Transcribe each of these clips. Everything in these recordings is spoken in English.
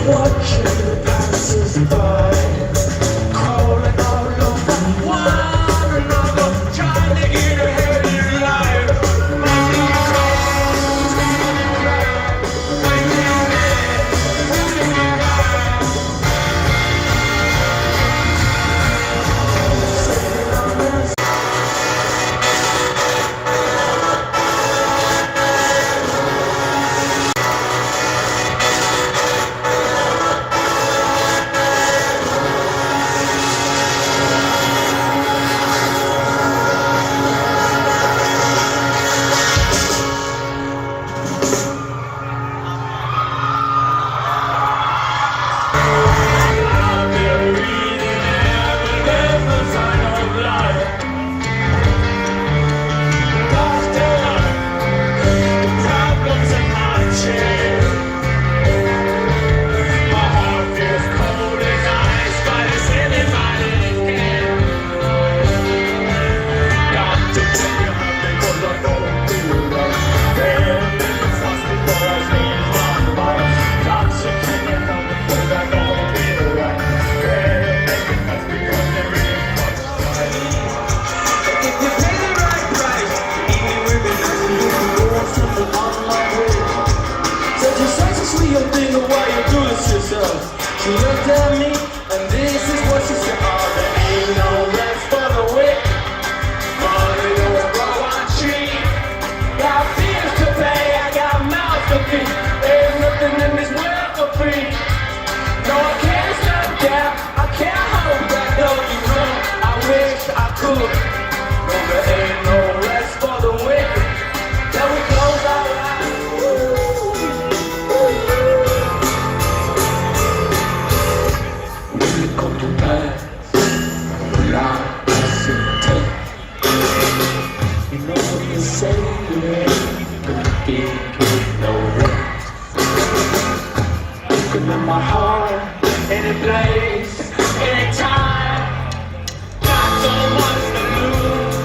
Watching the passers by, calling all over one another, trying to get ahead in life. She looked at me, and this is what she said: oh, there ain't no rest for the wicked. Money don't grow on trees. Got bills to pay, I got mouths to feed. There's nothing in this world for free. No, I can't stop down, I can't hold back. Don't you know, I wish I could. No, there ain't no rest for the wicked. Till we close our eyes. Come to pass, life is intense. You know what you say, but you can't know that. Looking in my heart, any place, any time. Got so much to lose,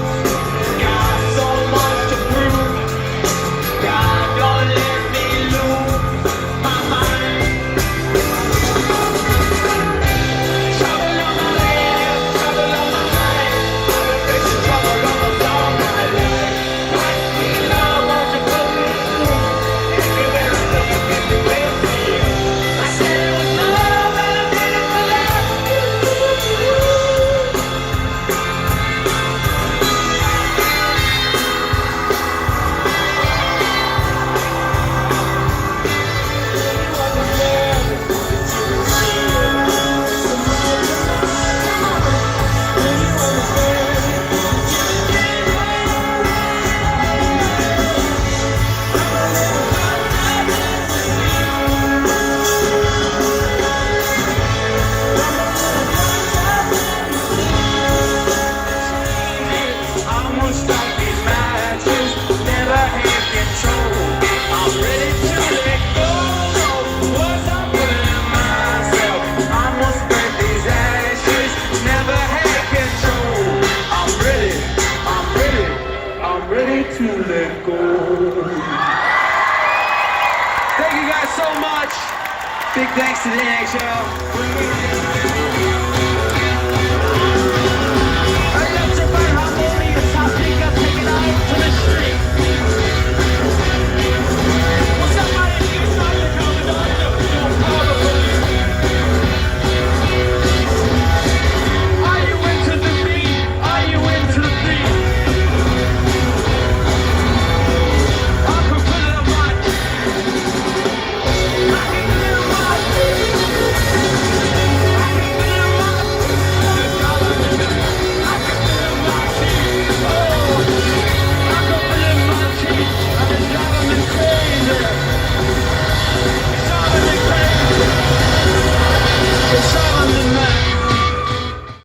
got so much to prove. God, don't let me lose my mind. To let go. Thank you guys so much. Big thanks to the NHL.